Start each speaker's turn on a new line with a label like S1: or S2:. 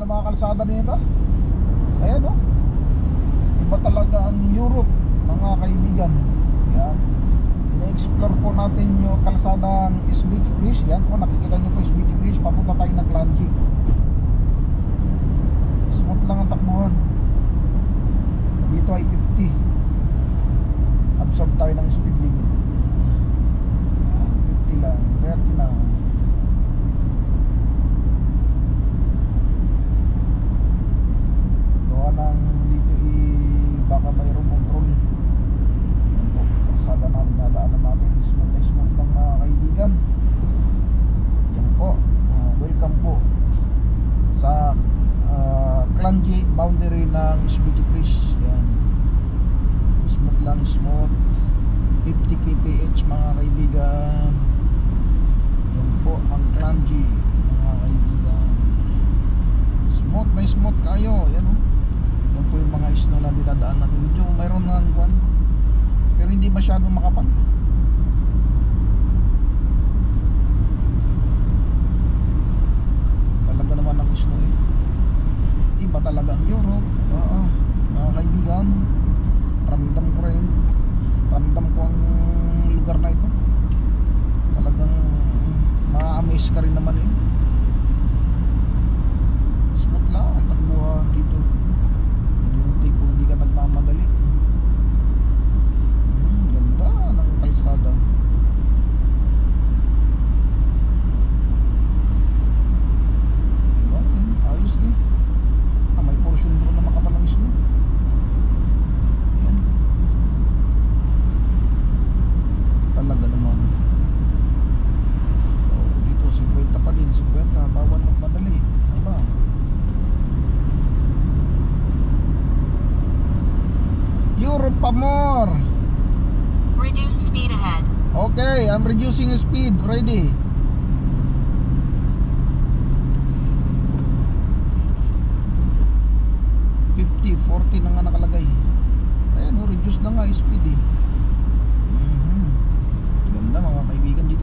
S1: ng mga kalsada nito. Ayan o. Iba talaga ang Europe, mga kaibigan. Yan. Ina-explore po natin yung kalsadang SBT Cruise. Yan po, nakikita nyo po SBT Cruise. Papunta tayo ng Clangy. Smooth lang ang takbuhan. Dito ay 50. Absorb tayo ng speed limit. 50 lang, 30 na. Gawa ng dito baka mayroong control. Yan po, kalsada natin, nadaanan natin. Smooth na smooth lang mga kaibigan. Yan po, welcome po sa Clangy boundary ng SBT Cruise. Yan, smooth lang, smooth. 50 kph mga kaibigan. Yan po ang Clangy mga kaibigan. Smooth na smooth kayo. Yan o. Yan po yung mga snow na dinadaan natin. Medyo mayroon na buwan, pero hindi masyadong makapal. Talaga naman ang snow eh. Iba talaga ang Europe. Mga kaibigan, ramdam ko rin. Ramdam ko ang lugar na ito. Talagang ma-amaze ka rin naman eh. Smooth lang ang takbuhan dito. Yung tipo hindi ka nagmamadali. Ganda ng kalsada. Diba? Ayos eh. May portion doon na makapalang snow. Yan. Talaga naman. Dito 50 pa din, 50. Bawal magmadali. Aba. Europe pa more.
S2: Reduced speed ahead.
S1: Okay, I'm reducing speed already. $50, $40 na nga nakalagay. Ayan, reduce na nga speed eh. Ganda mga kaibigan dito.